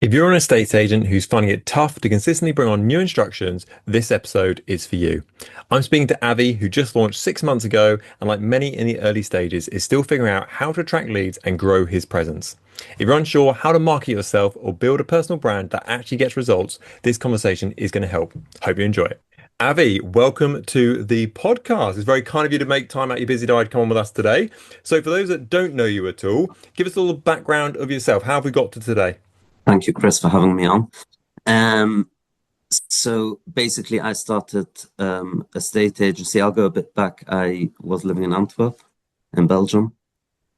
If you're an estate agent who's finding it tough to consistently bring on new instructions, this episode is for you. I'm speaking to Avi, who just launched 6 months ago, and like many in the early stages, is still figuring out how to attract leads and grow his presence. If you're unsure how to market yourself or build a personal brand that actually gets results, this conversation is going to help. Hope you enjoy it. Avi, welcome to the podcast. It's very kind of you to make time out of your busy diary to come on with us today. So for those that don't know you at all, give us a little background of yourself. How have we got to today? Thank you, Chris, for having me on. Um, so basically, I started a state agency. I'll go a bit back. I was living in Antwerp, in Belgium,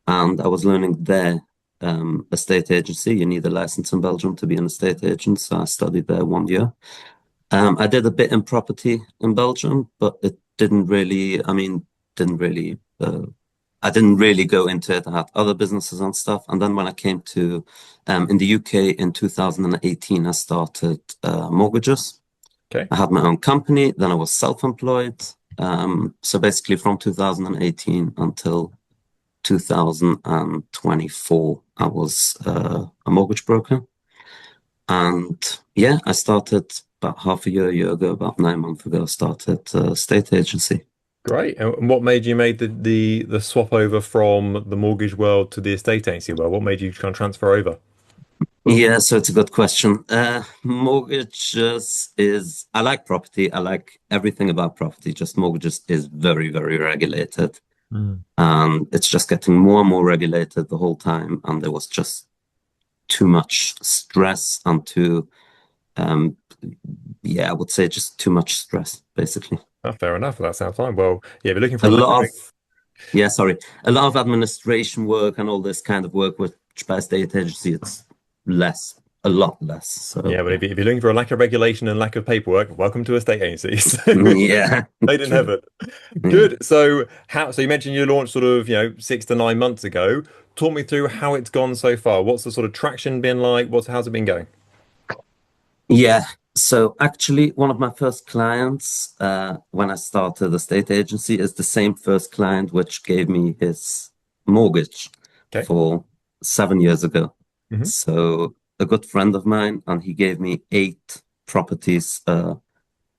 and I was learning there a state agency. You need a license in Belgium to be an estate agent. So I studied there 1 year. I did a bit in property in Belgium, but it didn't really, didn't really I didn't really go into it. I had other businesses and stuff. And then when I came to in the UK in 2018, I started mortgages. Okay. I had my own company. Then I was self-employed. So basically from 2018 until 2024, I was a mortgage broker. And yeah, I started about half a year ago, about 9 months ago, I started a state agency. Great. And what made you made the swap over from the mortgage world to the estate agency world? What made you kind of transfer over? Yeah, so it's a good question. Mortgages is, I like property. I like everything about property. Just mortgages is very, very regulated. Mm. And it's just getting more and more regulated the whole time. And there was just too much stress and um, yeah, I would say just too much stress, basically. Oh, fair enough. That sounds fine. Well, yeah, if you're looking for A a lot of, letter. yeah, sorry, a lot of administration work and all this kind of work with by state agency, it's less, a lot less. So Yeah, but yeah. if you're looking for a lack of regulation and lack of paperwork, welcome to estate agencies. Yeah, Made in true. heaven. Yeah. Good. So you mentioned you launched sort of, 6 to 9 months ago. Talk me through how it's gone so far. What's the sort of traction been like? How's it been going? Yeah. So actually, one of my first clients, when I started the state agency, is the same first client which gave me his mortgage Okay. for 7 years ago. Hmm. So a good friend of mine, and he gave me 8 properties,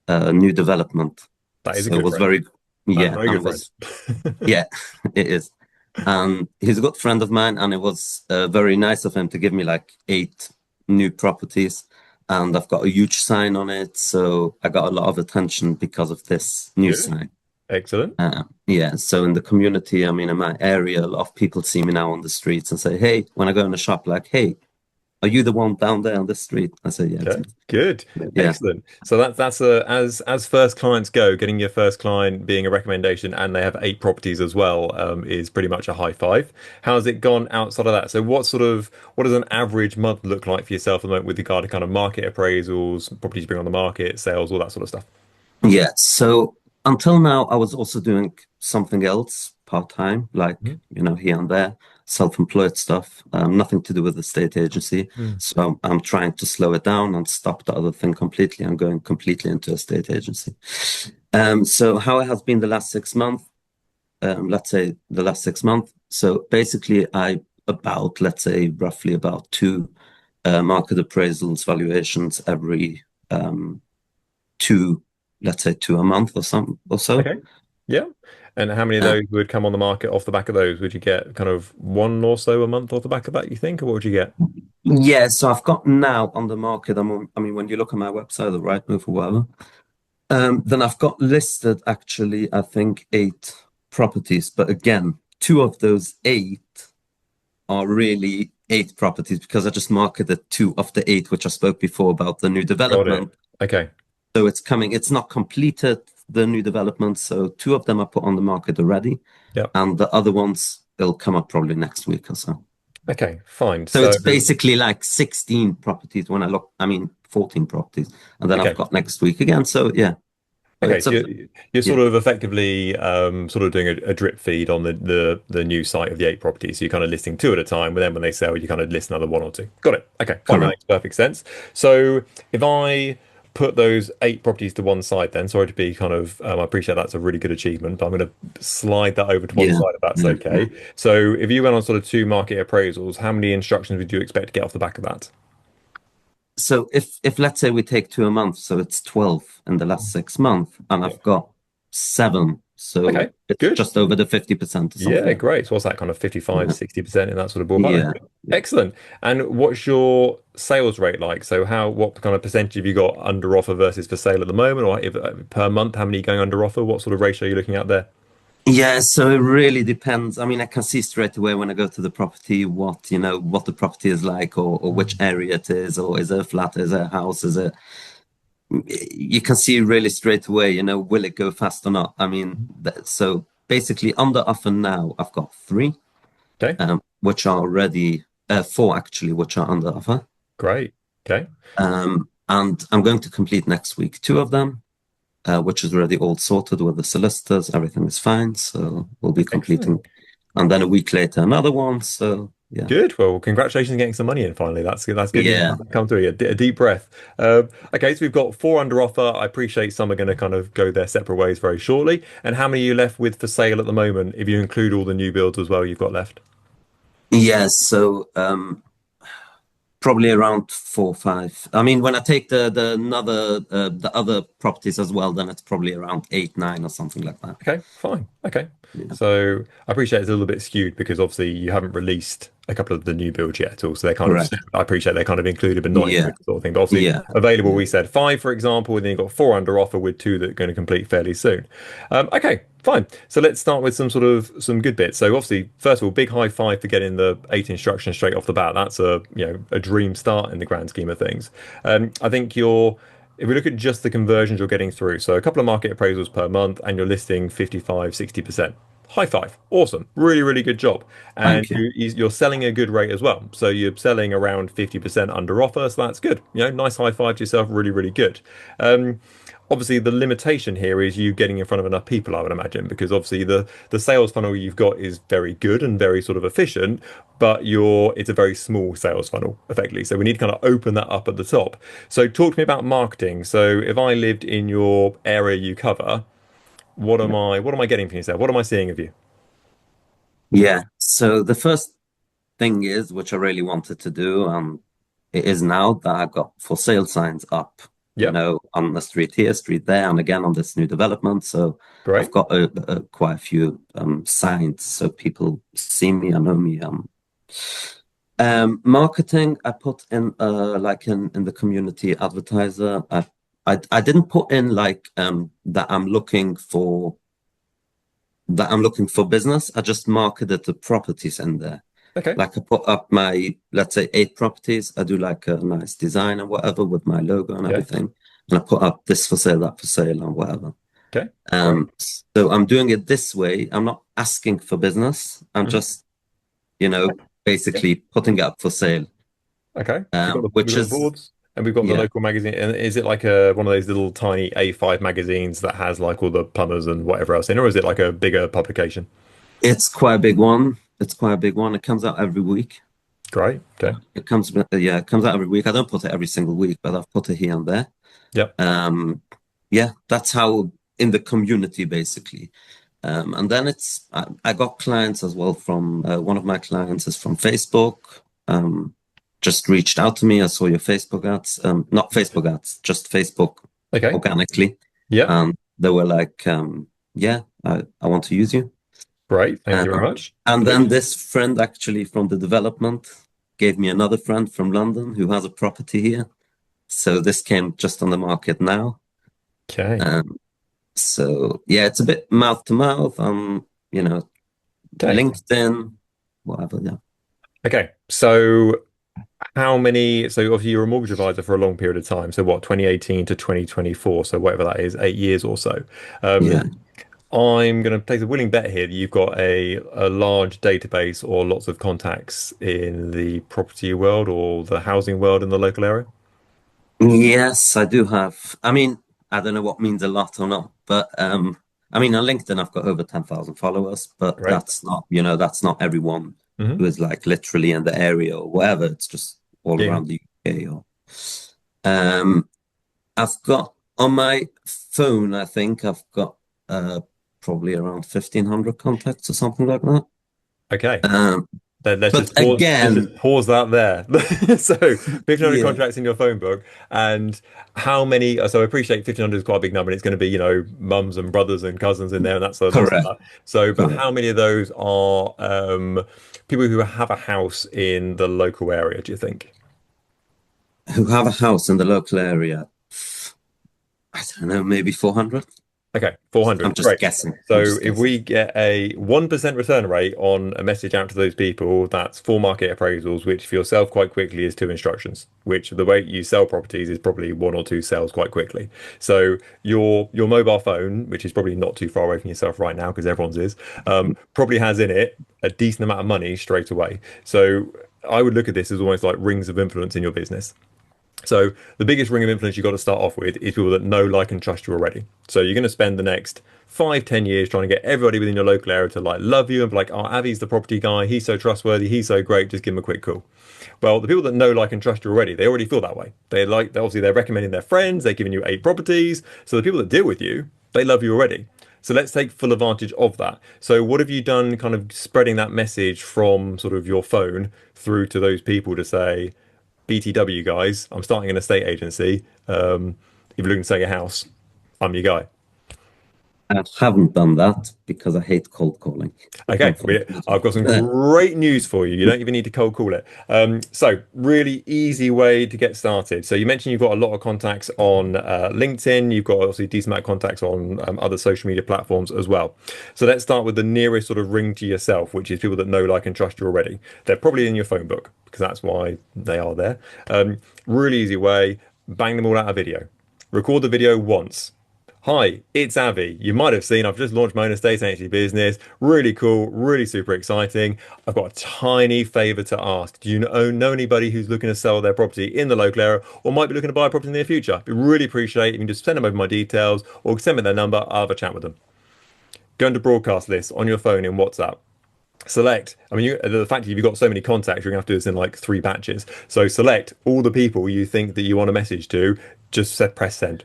new development. That is a So it good was friend. very, That's a yeah, very and good it friend. was, yeah, it is. And he's a good friend of mine, and it was very nice of him to give me like 8 new properties. And I've got a huge sign on it, so I got a lot of attention because of this new Good. sign. Excellent. Yeah, so in the community, I mean, in my area, a lot of people see me now on the streets and say, "Hey," when I go in the shop, like, "Hey, are you the one down there on the street?" I say, "Yeah, it's Okay, me." good, Yeah, excellent. So that's a as first clients go, getting your first client being a recommendation, and they have 8 properties as well, is pretty much a high five. How's it gone outside of that? So what does an average month look like for yourself at the moment with regard to kind of market appraisals, properties you bring on the market, sales, all that sort of stuff? yeah. So until now, I was also doing something else part-time, like, Mhm. here and there, self-employed stuff, nothing to do with the state agency. Mm. So I'm trying to slow it down and stop the other thing completely. I'm going completely into a state agency. So how it has been the last 6 months, let's say the last 6 months. So basically, let's say, roughly about two market appraisals, valuations every two, let's say, two a month or some or so. Okay. Yeah. And how many of Uh, those would come on the market off the back of those? Would you get kind of one or so a month off the back of that, you think, or what would you get? yeah, so I've got now on the market. I mean, when you look at my website, the Rightmove or whatever, then I've got listed actually, I think 8 properties. But again, two of those 8 are really 8 properties because I just marketed 2 of the 8, which I spoke before about the new Got it. development. Okay. So it's coming, it's not completed, the new development. So 2 of them are put on the market already. Yeah. And the other ones, they'll come up probably next week or so. Okay, fine. So So it's basically like 16 properties when I look, 14 properties. And then I've okay. got next week again. So yeah, but Okay, it's so a, you're yeah, sort of effectively sort of doing a drip feed on the new site of the 8 properties. So you're kind of listing two at a time, but then when they sell, you kind of list another one or two. Got it. Okay, fine. That correct. makes perfect sense. So if I put those 8 properties to one side, then sorry to be kind of, I appreciate that's a really good achievement, but I'm going to slide that over to one Yeah, side if that's yeah, yeah. okay. So if you went on sort of two market appraisals, how many instructions would you expect to get off the back of that? So if let's say we take two a month, so it's 12 in the last 6 months, and Yeah. I've got seven, Okay, so it's good. just over the 50% or something Yeah, like great. So what's that kind of 55, that. 60% in that sort of ballpark? Yeah, Okay. yeah. Excellent. And what's your sales rate like? So what kind of percentage have you got under offer versus for sale at the moment? Or if per month, how many are going under offer? What sort of ratio are you looking at there? Yeah, so it really depends. I mean, I can see straight away when I go to the property what, what the property is like or which area it is, or is it a flat, is it a house, is it you can see really straight away, will it go fast or not? I mean, so basically under offer now, I've got three, Okay, which are already four actually, which are under offer. great. Okay, And I'm going to complete next week two of them, which is already all sorted with the solicitors. Everything is fine, so we'll be excellent. completing. And then a week later, another one. So yeah, Good. Well, congratulations on getting some money in finally. That's good news. yeah, Come through. A deep breath. Okay, so we've got four under offer. I appreciate some are going to kind of go their separate ways very shortly. And how many are you left with for sale at the moment? If you include all the new builds as well, you've got left. yeah. So probably around four or five. I mean, when I take the other properties as well, then it's probably around eight, nine, or something like that. Okay, fine. Okay. Yeah, So I appreciate it's a little bit skewed because obviously you haven't released a couple of the new builds yet at all. So they're kind of, correct. I appreciate they're kind of included but not Yeah, included sort of thing. But obviously yeah, available, yeah, we said five, for example, and then you've got four under offer with two that are going to complete fairly soon. Okay, fine. So let's start with some good bits. So obviously, first of all, big high five for getting the eight instructions straight off the bat. That's a dream start in the grand scheme of things. I think you're if we look at just the conversions you're getting through, so a couple of market appraisals per month and you're listing 55, 60%. High five. Awesome. Really, really good job. And thank you. you're selling a good rate as well. So you're selling around 50% under offer. So that's good. Nice high five to yourself. Really, really good. Um, Obviously, the limitation here is you getting in front of enough people, I would imagine, because obviously the sales funnel you've got is very good and very sort of efficient, but it's a very small sales funnel, effectively. So we need to kind of open that up at the top. So talk to me about marketing. So if I lived in your area you cover, Yeah. what am I getting from yourself? What am I seeing of you? Yeah. So the first thing is, which I really wanted to do, it is now that I've got for sale signs up, Yep, on the street here, street there, and again on this new development. So I've great. got quite a few signs so people see me and know me. Marketing, I put in like in the community advertiser. I didn't put in like that I'm looking for business. I just marketed the properties in there. Okay. Like I put up my, let's say, eight properties. I do like a nice design and whatever with my logo and Yeah. everything. And I put up this for sale, that for sale, and whatever. Okay. Great. So I'm doing it this way. I'm not asking for business. I'm Mhm. just, you know, Yeah. basically putting it up for sale. Okay. So we've Which got the is, boards and we've got the yeah, local magazine. And is it like a one of those little tiny A5 magazines that has like all the plumbers and whatever else in, or is it like a bigger publication? it's quite a big one. It's quite a big one. It comes out every week. Great. Okay. It comes out every week. I don't put it every single week, but I've put it here and there. Yep. Um, yeah, that's how in the community basically. And then I got clients as well from one of my clients is from Facebook. Just reached out to me. I saw your Facebook ads, not Facebook ads, just Facebook Okay. organically. Yep. And they were like, yeah, I want to use you. Great. Thank you very Um, much. and Good. then this friend actually from the development gave me another friend from London who has a property here. So this came just on the market now. Okay. Um, so yeah, it's a bit mouth to mouth you know, Okay. LinkedIn, whatever. Yeah. Okay. So so obviously you're a mortgage advisor for a long period of time. So what, 2018 to 2024. So whatever that is, 8 years or so. Yeah. I'm going to place a willing bet here that you've got a large database or lots of contacts in the property world or the housing world in the local area. Yes, I do have. I mean, I don't know what means a lot or not, but I mean, on LinkedIn, I've got over 10,000 followers, but Right. that's not everyone Hmm. who is like literally in the area or whatever. It's just all Yeah. around the UK or um I've got on my phone, I think I've got probably around 1,500 contacts or something like that. Okay. Um, Let's But just pause. Let's just again, pause that there. So 1,500 yeah, contracts in your phone book, and how many? So I appreciate 1,500 is quite a big number, and it's going to be mums and brothers and cousins in there, and that's lots of correct, that. So, but correct. how many of those are people who have a house in the local area? Do you think? Who have a house in the local area? I don't know, maybe 400. Okay, I'm 400. just Great. guessing. I'm So just if guessing. we get a 1% return rate on a message out to those people, that's four market appraisals, which for yourself quite quickly is two instructions, which the way you sell properties is probably one or two sales quite quickly. So your mobile phone, which is probably not too far away from yourself right now because everyone's is, probably has in it a decent amount of money straight away. So I would look at this as almost like rings of influence in your business. So the biggest ring of influence you've got to start off with is people that know, like, and trust you already. So you're going to spend the next 5, 10 years trying to get everybody within your local area to like love you and be like, oh, Avi's the property guy. He's so trustworthy. He's so great. Just give him a quick call. Well, the people that know, like, and trust you already, they already feel that way. They like, obviously, they're recommending their friends. They're giving you 8 properties. So the people that deal with you, they love you already. So let's take full advantage of that. So what have you done, kind of spreading that message from sort of your phone through to those people to say, BTW guys, I'm starting an estate agency. If you're looking to sell your house, I'm your guy. I haven't done that because I hate cold calling, Okay, unfortunately. I've got some great news for you. You don't even need to cold call it. So, really easy way to get started. So, you mentioned you've got a lot of contacts on LinkedIn. You've got obviously a decent amount of contacts on other social media platforms as well. So, let's start with the nearest sort of ring to yourself, which is people that know, like, and trust you already. They're probably in your phone book because that's why they are there. Really easy way, bang them all out a video. Record the video once. Hi, it's Avi. You might have seen I've just launched my own estate agency business. Really cool, really super exciting. I've got a tiny favor to ask. Do you know anybody who's looking to sell their property in the local area or might be looking to buy a property in the near future? I'd really appreciate if you can just send them over my details or send me their number. I'll have a chat with them. Go into broadcast list on your phone in WhatsApp. Select, I mean, the fact that you've got so many contacts, you're gonna have to do this in like 3 batches. So select all the people you think that you want to message to, just press send.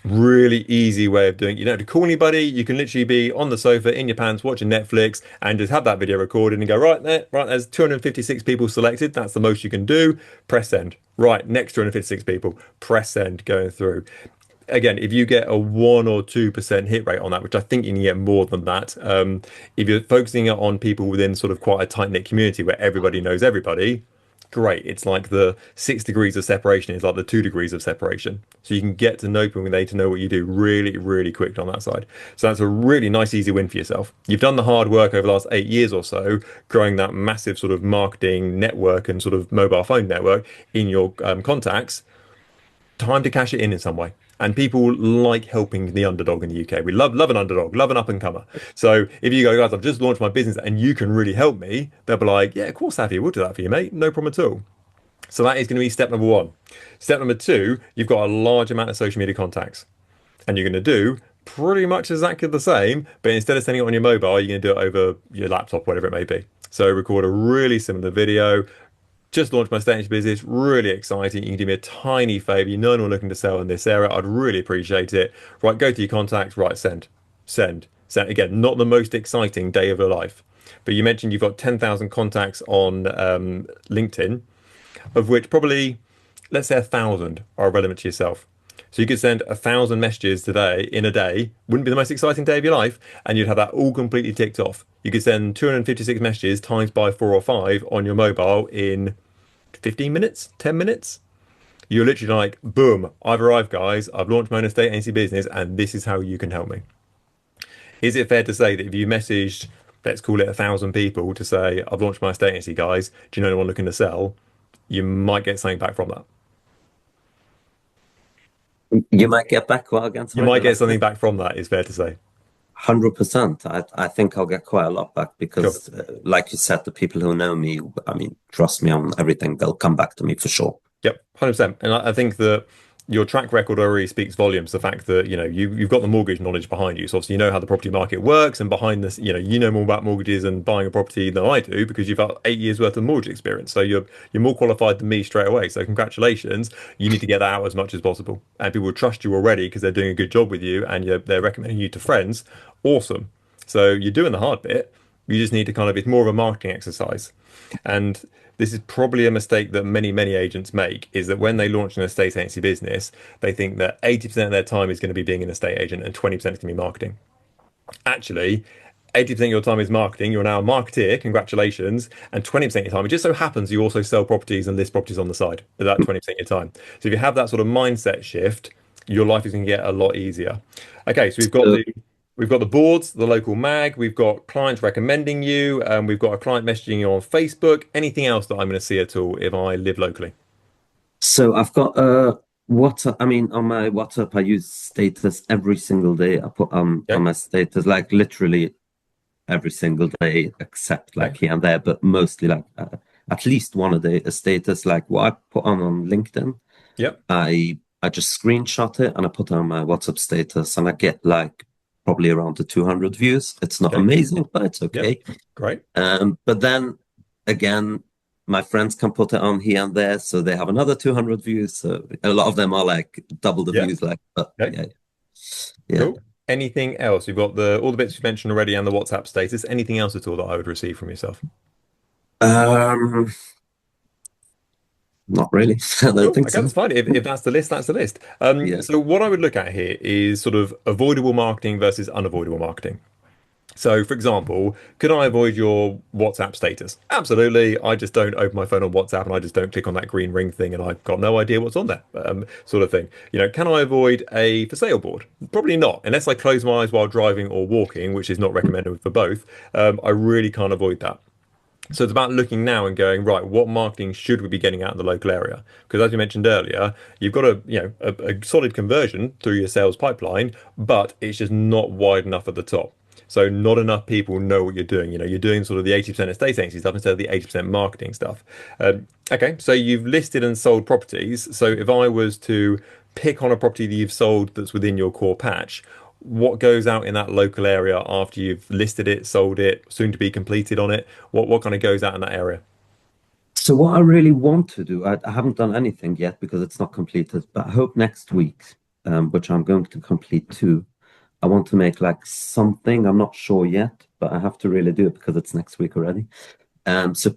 Really easy way of doing it. You don't have to call anybody. You can literally be on the sofa in your pants watching Netflix and just have that video recorded and go, right there, right, there's 256 people selected. That's the most you can do. Press send. Right, next 256 people. Press send going through. Again, if you get a 1 or 2% hit rate on that, which I think you can get more than that, if you're focusing on people within sort of quite a tight-knit community where everybody knows everybody, great. It's like the 6 degrees of separation is like the 2 degrees of separation. So you can get to know people and they to know what you do really, really quick on that side. So that's a really nice, easy win for yourself. You've done the hard work over the last 8 years or so, growing that massive sort of marketing network and sort of mobile phone network in your contacts. Time to cash it in some way. And people like helping the underdog in the UK. We love an underdog, love an up and comer. So if you go, guys, I've just launched my business and you can really help me, they'll be like, yeah, of course, Happy, we'll do that for you, mate. No problem at all. So that is going to be step number one. Step number two, you've got a large amount of social media contacts. And you're going to do pretty much exactly the same, but instead of sending it on your mobile, you're going to do it over your laptop, whatever it may be. So record a really similar video. Just launched my estate agency business, really exciting. You can do me a tiny favor. You know anyone looking to sell in this area, I'd really appreciate it. Right, go to your contacts, right, send, send, send. Again, not the most exciting day of your life. But you mentioned you've got 10,000 contacts on LinkedIn, of which probably, let's say 1,000 are relevant to yourself. So you could send 1,000 messages today in a day. Wouldn't be the most exciting day of your life, and you'd have that all completely ticked off. You could send 256 messages times by 4 or 5 on your mobile in 15 minutes, 10 minutes. You're literally like, boom, I've arrived, guys. I've launched my own estate agency business, and this is how you can help me. Is it fair to say that if you messaged, let's call it 1,000 people to say, I've launched my estate agency, guys, do you know anyone looking to sell? You might get something back from that. You might get back well again. You Sorry, the might get last something bit. back from that, is fair to say. 100%. I think I'll get quite a lot back Cool. because, like you said, the people who know me, I mean, trust me on everything. They'll come back to me for sure. Yep, 100%. And I think that your track record already speaks volumes. The fact that, you've got the mortgage knowledge behind you. So obviously you know how the property market works, and behind this, you know more about mortgages and buying a property than I do because you've got 8 years worth of mortgage experience. So you're more qualified than me straight away. So congratulations. You need to get that out as much as possible. And people will trust you already because they're doing a good job with you and they're recommending you to friends. Awesome. So you're doing the hard bit. You just need to kind of, it's more of a marketing exercise. And this is probably a mistake that many agents make, is that when they launch an estate agency business, they think that 80% of their time is going to be being an estate agent and 20% is going to be marketing. Actually, 80% of your time is marketing. You're now a marketeer, congratulations. And 20% of your time, it just so happens you also sell properties and list properties on the side with that 20% of your time. So if you have that sort of mindset shift, your life is going to get a lot easier. Okay, so So, we've got the boards, the local mag, we've got clients recommending you, we've got a client messaging you on Facebook. Anything else that I'm going to see at all if I live locally? so I've got WhatsApp. I mean, on my WhatsApp, I use status every single day. I put on Okay, my status like literally every single day, except okay, like here and there, but mostly like at least one a day. A status like what I put on LinkedIn. yep, I just screenshot it and I put it on my WhatsApp status, and I get like probably around the 200 views. It's not okay, amazing, but it's yep, okay. great. But then again, my friends can put it on here and there, so they have another 200 views. So a lot of them are like double the Yeah, views, like, but okay, yeah, yeah. cool. Anything else? You've got the all the bits you mentioned already and the WhatsApp status. Anything else at all that I would receive from yourself? Um, Not really. I don't Cool. think Okay, so. that's fine. If that's the list, that's the list. Yeah. So what I would look at here is sort of avoidable marketing versus unavoidable marketing. So, for example, could I avoid your WhatsApp status? Absolutely. I just don't open my phone on WhatsApp and I just don't click on that green ring thing and I've got no idea what's on there, sort of thing. Can I avoid a for sale board? Probably not, unless I close my eyes while driving or walking, which is not recommended for both. I really can't avoid that. So it's about looking now and going, right, what marketing should we be getting out in the local area? Because as you mentioned earlier, you've got a solid conversion through your sales pipeline, but it's just not wide enough at the top. So not enough people know what you're doing. You're doing sort of the 80% estate agency stuff instead of the 80% marketing stuff. Okay, so you've listed and sold properties. So if I was to pick on a property that you've sold that's within your core patch, what goes out in that local area after you've listed it, sold it, soon to be completed on it? What kind of goes out in that area? So what I really want to do, I haven't done anything yet because it's not completed, but I hope next week, which I'm going to complete too. I want to make like something. I'm not sure yet, but I have to really do it because it's next week already. So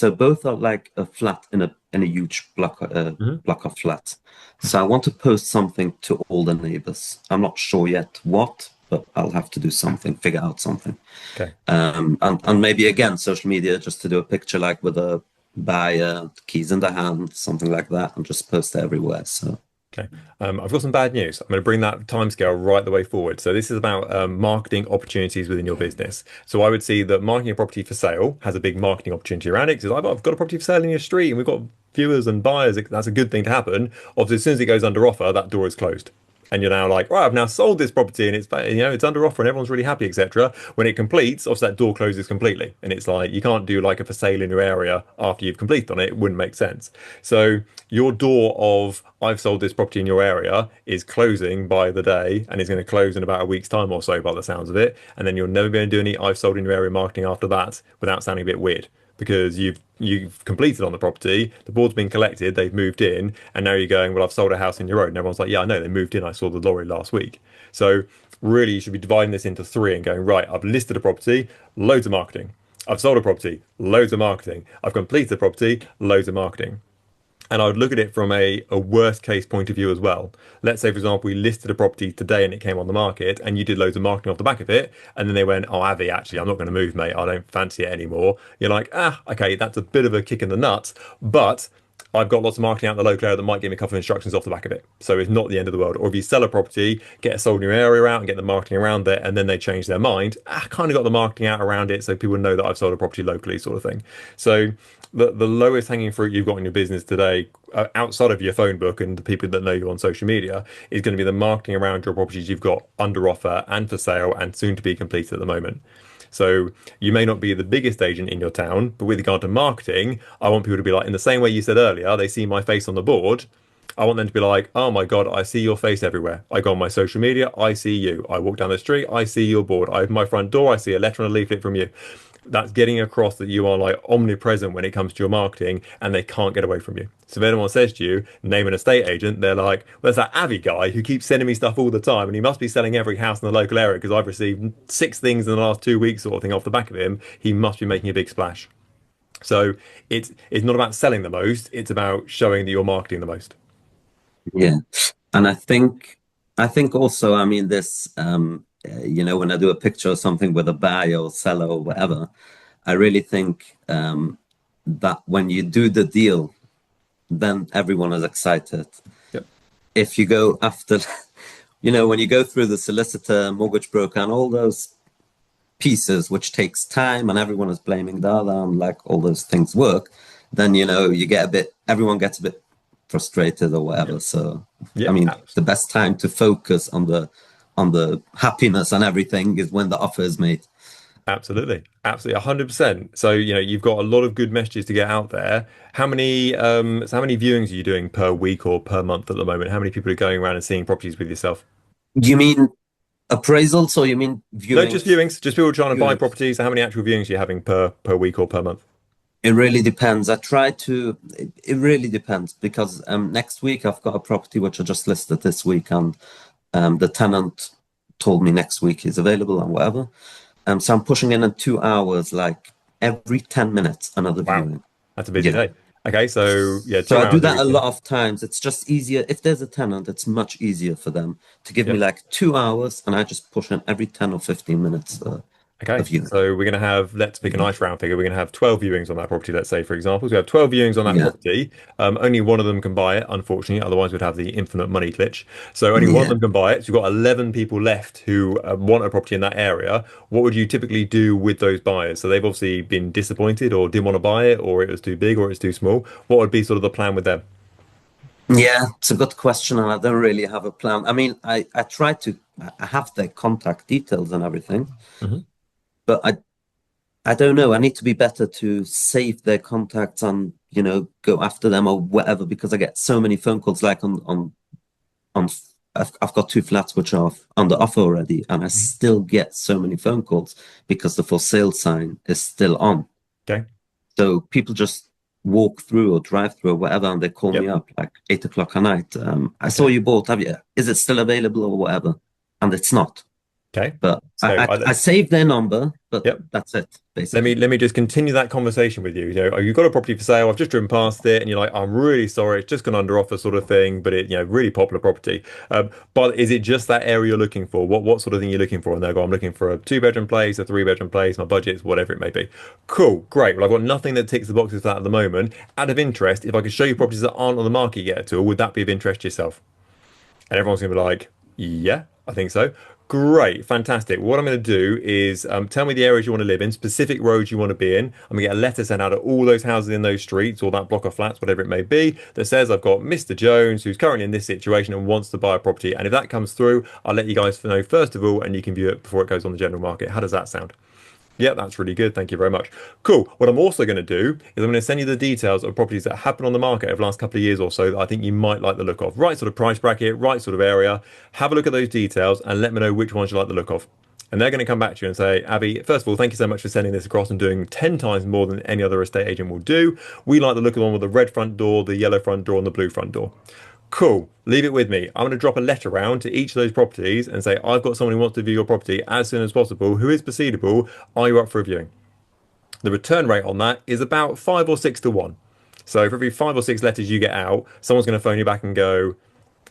both are like a flat in a huge Mhm. block of flats. So I want to post something to all the neighbors. I'm not sure yet what, but I'll have to do something, figure out something. Okay. And maybe again social media just to do a picture like with a buyer, keys in the hand, something like that, and just post it everywhere. So Okay. I've got some bad news. I'm going to bring that timescale right the way forward. So this is about marketing opportunities within your business. So I would see that marketing a property for sale has a big marketing opportunity around it because I've got a property for sale in your street and we've got viewers and buyers. That's a good thing to happen. Obviously, as soon as it goes under offer, that door is closed. And you're now like, right, I've now sold this property and it's under offer and everyone's really happy, etc. When it completes, obviously that door closes completely, and it's like you can't do like a for sale in your area after you've completed on it. It wouldn't make sense. So your door of I've sold this property in your area is closing by the day and is going to close in about a week's time or so by the sounds of it. And then you're never going to do any I've sold in your area marketing after that without sounding a bit weird because you've completed on the property, the board's been collected, they've moved in, and now you're going, well, I've sold a house in your road. And everyone's like, yeah, I know, they moved in. I saw the lorry last week. So really you should be dividing this into three and going, right, I've listed a property, loads of marketing. I've sold a property, loads of marketing. I've completed the property, loads of marketing. And I would look at it from a worst case point of view as well. Let's say, for example, we listed a property today and it came on the market and you did loads of marketing off the back of it. And then they went, oh, Avi, actually, I'm not going to move, mate. I don't fancy it anymore. You're like, okay, that's a bit of a kick in the nuts. But I've got lots of marketing out in the local area that might give me a couple of instructions off the back of it. So it's not the end of the world. Or if you sell a property, get a sold in your area out and get the marketing around there, and then they change their mind. I kind of got the marketing out around it so people know that I've sold a property locally, sort of thing. So the lowest hanging fruit you've got in your business today, outside of your phone book and the people that know you on social media, is going to be the marketing around your properties you've got under offer and for sale and soon to be completed at the moment. So you may not be the biggest agent in your town, but with regard to marketing, I want people to be like, in the same way you said earlier, they see my face on the board. I want them to be like, oh my God, I see your face everywhere. I go on my social media, I see you. I walk down the street, I see your board. I open my front door, I see a letter and a leaflet from you. That's getting across that you are like omnipresent when it comes to your marketing and they can't get away from you. So if anyone says to you, name an estate agent, they're like, well, there's that Avi guy who keeps sending me stuff all the time and he must be selling every house in the local area because I've received 6 things in the last 2 weeks sort of thing off the back of him. He must be making a big splash. So it's not about selling the most, it's about showing that you're marketing the most. Yeah. And I think also, I mean, this when I do a picture or something with a buyer or seller or whatever, I really think that when you do the deal, then everyone is excited. Yep. If you go after, when you go through the solicitor, mortgage broker, and all those pieces, which takes time, and everyone is blaming the other, and like all those things work, then you get everyone gets a bit frustrated or whatever. So, I Yeah, mean, the best time to focus on the happiness and everything is when the offer is made. absolutely. Absolutely. 100%. So, you've got a lot of good messages to get out there. How many viewings are you doing per week or per month at the moment? How many people are going around and seeing properties with yourself? You mean appraisals or you mean No, just viewings? viewings. Just people trying to buy Viewings. properties. How many actual viewings are you having per week or per month? It really depends. It really depends because next week I've got a property which I just listed this week, and the tenant told me next week is available and whatever. So I'm pushing in 2 hours, like every 10 minutes, another Wow, viewing. that's a busy Yeah. day. Okay, so yeah, So two I do hours a that a week. Yeah. lot of times. It's just easier. If there's a tenant, it's much easier for them to give me Yep. like 2 hours, and I just push in every 10 or 15 minutes of Okay, viewing. so we're going to have, let's pick a nice round figure. We're going to have 12 viewings on that property, let's say, for example. So we have 12 viewings on that Yeah. property. Only one of them can buy it, unfortunately. Otherwise, we'd have the infinite money glitch. So only one of Yeah. them can buy it. So you've got 11 people left who want a property in that area. What would you typically do with those buyers? So they've obviously been disappointed or didn't want to buy it, or it was too big or it's too small. What would be sort of the plan with them? Yeah, it's a good question, and I don't really have a plan. I mean, I try to I have their contact details and everything, Hmm. but I don't know. I need to be better to save their contacts and go after them or whatever because I get so many phone calls. Like on I've got two flats which are under offer already, and I still get so many phone calls because the for sale sign is still on. Okay. So people just walk through or drive through or whatever, and they call me Yep. up like 8 o'clock at night. I saw Okay. you bought, have you? Is it still available or whatever? And it's not. Okay. But So I saved their number, but yep. that's it Let me basically. let me just continue that conversation with you. You've got a property for sale. I've just driven past it, and you're like, I'm really sorry, it's just gone under offer, sort of thing. But really popular property. But is it just that area you're looking for? What sort of thing you're looking for? And they go, I'm looking for a two-bedroom place, a three-bedroom place. My budget's whatever it may be. Cool, great. Well, I've got nothing that ticks the boxes for that at the moment. Out of interest, if I could show you properties that aren't on the market yet at all, would that be of interest to yourself? And everyone's going to be like, yeah, I think so. Great, fantastic. What I'm going to do is tell me the areas you want to live in, specific roads you want to be in. I'm going to get a letter sent out to all those houses in those streets or that block of flats, whatever it may be, that says I've got Mr. Jones who's currently in this situation and wants to buy a property. And if that comes through, I'll let you guys know first of all, and you can view it before it goes on the general market. How does that sound? Yeah, that's really good. Thank you very much. Cool. What I'm also going to do is I'm going to send you the details of properties that have been on the market over the last couple of years or so that I think you might like the look of. Right sort of price bracket, right sort of area. Have a look at those details and let me know which ones you like the look of. And they're going to come back to you and say, Abby, first of all, thank you so much for sending this across and doing 10 times more than any other estate agent will do. We like the look of the one with the red front door, the yellow front door, and the blue front door. Cool. Leave it with me. I'm going to drop a letter around to each of those properties and say, I've got someone who wants to view your property as soon as possible, who is proceedable. Are you up for a viewing? The return rate on that is about 5 or 6 to 1. So for every 5 or 6 letters you get out, someone's going to phone you back and go,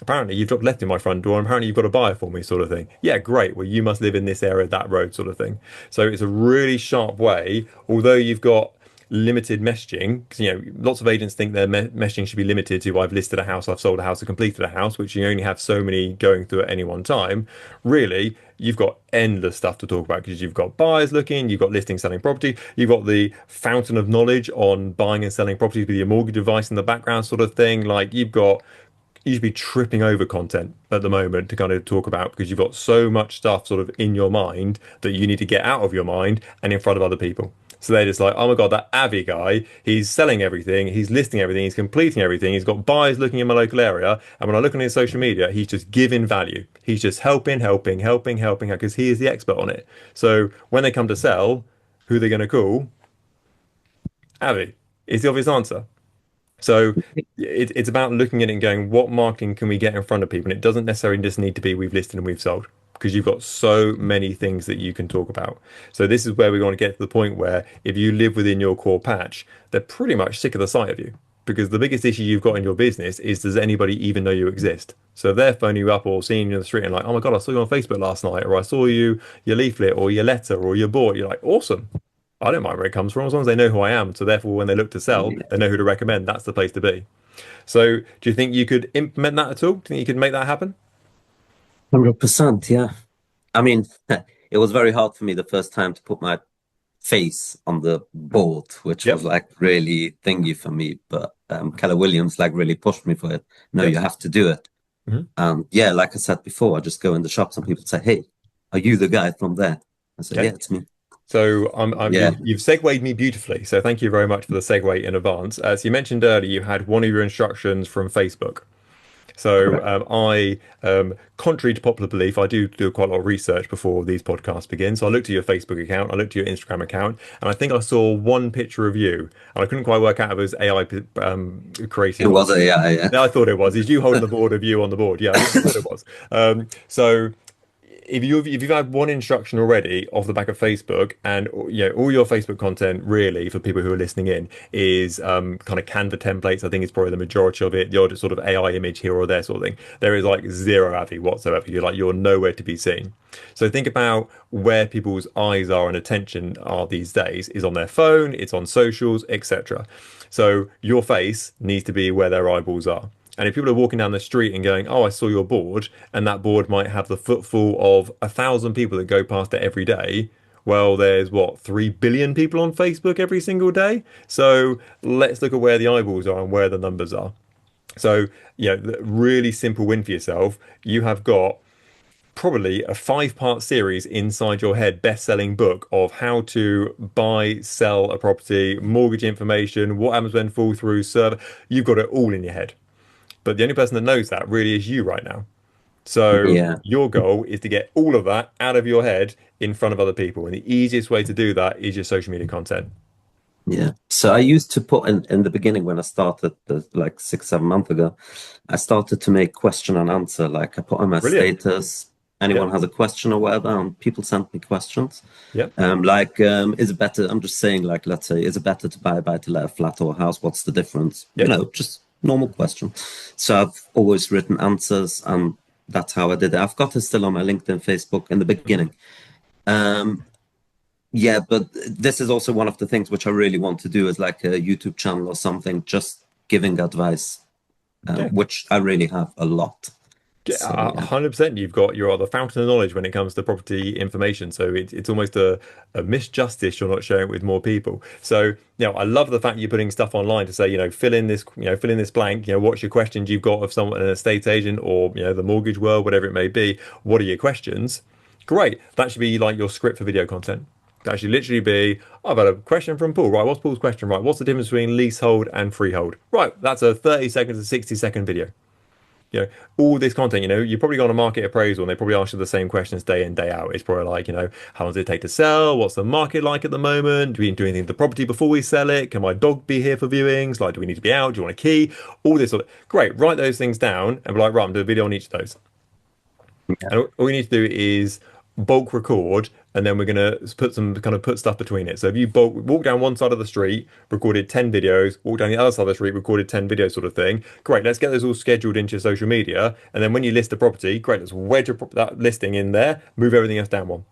apparently you've dropped left in my front door and apparently you've got a buyer for me, sort of thing. Yeah, great. Well, you must live in this area, that road, sort of thing. So it's a really sharp way, although you've got limited messaging, because lots of agents think their messaging should be limited to I've listed a house, I've sold a house, I've completed a house, which you only have so many going through at any one time. Really, you've got endless stuff to talk about because you've got buyers looking, you've got listing, selling property, you've got the fountain of knowledge on buying and selling properties with your mortgage advice in the background, sort of thing. Like you should be tripping over content at the moment to kind of talk about because you've got so much stuff sort of in your mind that you need to get out of your mind and in front of other people. So they're just like, oh my God, that Avi guy, he's selling everything, he's listing everything, he's completing everything, he's got buyers looking in my local area. And when I look on his social media, he's just giving value. He's just helping, because he is the expert on it. So when they come to sell, who they're going to call? Avi is the obvious answer. So it's about looking at it and going, what marketing can we get in front of people? And it doesn't necessarily just need to be we've listed and we've sold. because you've got so many things that you can talk about. So this is where we want to get to the point where if you live within your core patch, they're pretty much sick of the sight of you. Because the biggest issue you've got in your business is, does anybody even know you exist? So if they're phoning you up or seeing you in the street and like, oh my God, I saw you on Facebook last night, or I saw you, your leaflet or your letter or your board, you're like, awesome. I don't mind where it comes from as long as they know who I am. So therefore, when they look to sell, Yeah. they know who to recommend. That's the place to be. So do you think you could implement that at all? Do you think you could make that happen? 100%, yeah. I mean, it was very hard for me the first time to put my face on the board, which was Yep. like really thingy for me. But Keller Williams like really pushed me for it. No, Yep. you have to do it. Mhm. And yeah, like I said before, I just go in the shops and people say, "Hey, are you the guy from there?" I say, "Yeah, Okay. it's me." So Yeah, you've segued me beautifully. So thank you very much for the segue in advance. So you mentioned earlier you had one of your instructions from Facebook. So correct. contrary to popular belief, I do quite a lot of research before these podcasts begin. So I looked at your Facebook account, I looked at your Instagram account, and I think I saw one picture of you, and I couldn't quite work out if it was AI It created or. was a yeah, yeah, No, I thought it was. Is you holding the board of you on the board? Yeah, I thought it was. So if you've had one instruction already off the back of Facebook, and all your Facebook content really for people who are listening in is kind of Canva templates. I think it's probably the majority of it. The odd sort of AI image here or there sort of thing. There is like zero Avi whatsoever. You're nowhere to be seen. So think about where people's eyes are and attention are these days is on their phone, it's on socials, etc. So your face needs to be where their eyeballs are. And if people are walking down the street and going, "Oh, I saw your board," and that board might have the footfall of 1,000 people that go past it every day, well, there's what, 3 billion people on Facebook every single day. So let's look at where the eyeballs are and where the numbers are. So, the really simple win for yourself. You have got probably a 5-part series inside your head best-selling book of how to buy, sell a property, mortgage information, what happens when fall through server. You've got it all in your head. But the only person that knows that really is you right now. So yeah, your goal is to get all of that out of your head in front of other people. And the easiest way to do that is your social media content. yeah. So I used to put in the beginning when I started, like 6, 7 months ago, I started to make question and answer. Like I put on my Brilliant. status. Anyone Yep. has a question or whatever, and people send me questions. Yep. Is it better? I'm just saying, like, let's say, is it better to buy a buy-to-let, a flat or a house? What's the difference? Yep. Just normal question. So I've always written answers, and that's how I did it. I've got it still on my LinkedIn, Facebook in the Mhm. beginning. Um, yeah, but this is also one of the things which I really want to do is like a YouTube channel or something, just giving advice, Yeah. which I really have a lot. Yeah, So yeah, 100%. You're the fountain of knowledge when it comes to property information. So it's almost a misjustice you're not sharing it with more people. So, I love the fact you're putting stuff online to say, fill in this blank, what's your questions you've got of someone, an estate agent or, the mortgage world, whatever it may be. What are your questions? Great. That should be like your script for video content. That should literally be, I've had a question from Paul. Right. What's Paul's question? Right. What's the difference between leasehold and freehold? Right. That's a 30 seconds to 60-second video. All this content, you've probably gone on market appraisal and they probably ask you the same questions day in, day out. It's probably like, how long does it take to sell? What's the market like at the moment? Do we do anything to the property before we sell it? Can my dog be here for viewings? Like, do we need to be out? Do you want a key? All this sort of great. Write those things down and be like, right, I'm doing a video on each of those. And all you need to do is bulk record, and then we're gonna put stuff between it. So if you bulk walk down one side of the street, recorded 10 videos, walk down the other side of the street, recorded 10 videos, sort of thing. Great, let's get those all scheduled into your social media, and then when you list the property, great, let's wedge that listing in there, move everything else down one.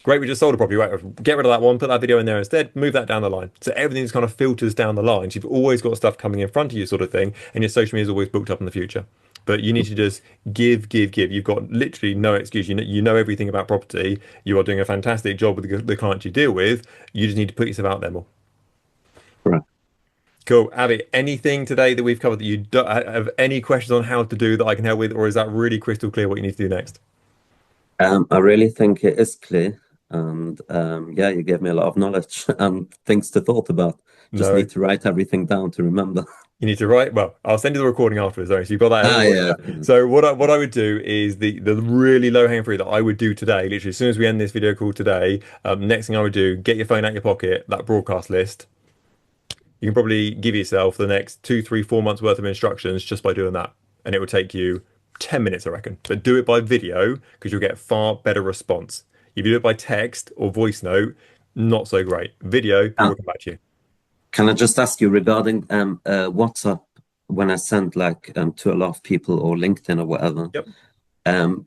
Great, we just sold a property. Right, get rid of that one, put that video in there instead, move that down the line. So everything just kind of filters down the line. So you've always got stuff coming in front of you, sort of thing, and your social media is always booked up in the future. But you need to just give, give, give. You've got literally no excuse. You know everything about property. You are doing a fantastic job with the clients you deal with. You just need to put yourself out there more. right. Cool. Avi, anything today that we've covered that you don't have any questions on how to do that I can help with, or is that really crystal clear what you need to do next? I really think it is clear. And yeah, you gave me a lot of knowledge and things to thought about. Just No. need to write everything down to remember. You need to write. Well, I'll send you the recording afterwards, though, so you've got that Ah, all yeah. there. So what I would do is the really low hanging fruit that I would do today, literally as soon as we end this video call today, next thing I would do, get your phone out your pocket, that broadcast list. You can probably give yourself the next 2, 3, 4 months worth of instructions just by doing that, and it will take you 10 minutes, I reckon. But do it by video because you'll get far better response. If you do it by text or voice note, not so great. Video, people Uh, come back to you. can I just ask you regarding WhatsApp when I send like to a lot of people or LinkedIn or whatever? Yep. Um,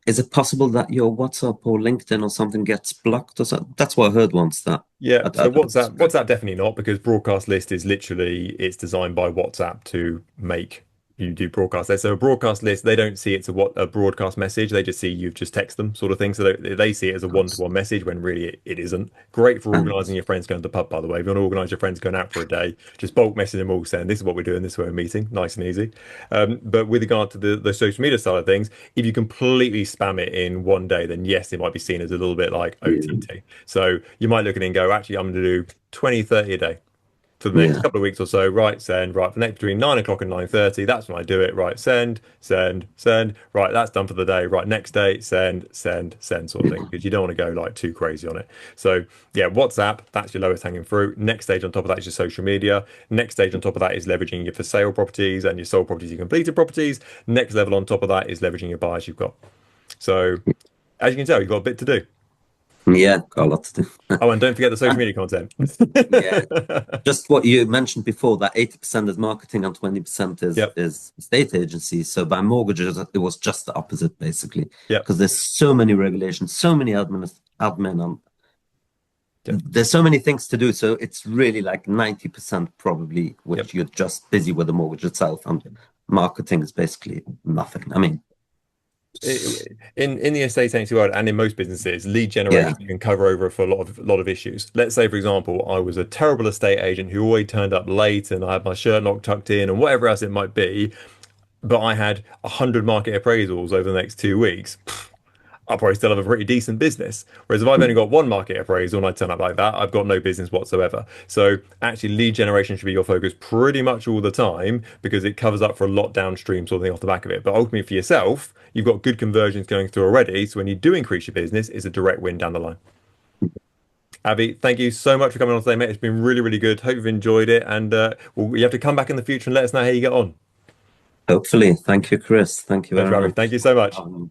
is it possible that your WhatsApp or LinkedIn or something gets blocked or something? That's what I heard once. That Yeah, I so don't know if it's correct. WhatsApp definitely not because broadcast list is literally it's designed by WhatsApp to make you do broadcast there. So a broadcast list, they don't see it's a broadcast message. They just see you've just text them sort of thing. So they see it as a one-to-one message when really it isn't. Great for And organising your friends going to the pub, by the way. If you want to organise your friends going out for a day, just bulk message them all saying this is what we're doing, this is where we're meeting, nice and easy. But with regard to the social media side of things, if you completely spam it in one day, then yes, it might be seen as a little bit like yeah, OTT. So you might look at it and go, actually, I'm going to do 20, 30 a day for the next yeah, couple of weeks or so. Right, send. Right, for the next between 9 o'clock and 9:30. That's when I do it. Right, send, send, send. Right, that's done for the day. Right, next day, send, send, send, sort of thing. Because you don't want to go like too crazy on it. So yeah, WhatsApp, that's your lowest hanging fruit. Next stage on top of that is your social media. Next stage on top of that is leveraging your for sale properties and your sold properties, your completed properties. Next level on top of that is leveraging your buyers you've got. So as you can tell, you've got a bit to do. yeah. Got a lot to do. Oh, and don't forget the social Uh, media content. yeah, just what you mentioned before, that 80% is marketing and 20% Yep. is estate agency. So by mortgages, it was just the opposite basically, Yep. because there's so many regulations, so many admin, and Yep. there's so many things to do. So it's really like 90% probably, Yep. which you're just busy with the mortgage itself, and marketing is basically nothing. I mean, In the estate agency world and in most businesses, lead yeah, generation can cover over for a lot of issues. Let's say, for example, I was a terrible estate agent who always turned up late and I had my shirt not tucked in and whatever else it might be, but I had 100 market appraisals over the next 2 weeks. I'll probably still have a pretty decent business. Whereas if I've only got one market appraisal and I turn up like that, I've got no business whatsoever. So actually, lead generation should be your focus pretty much all the time because it covers up for a lot downstream sort of thing off the back of it. But ultimately, for yourself, you've got good conversions going through already. So when you do increase your business, it's a direct win down the line. Abby, thank you so much for coming on today, mate. It's been really, really good. Hope you've enjoyed it. And well, you have to come back in the future and let us know how you get on. hopefully. Thank you, Chris. Thank you very Pleasure, Abby. much. Thank you so much.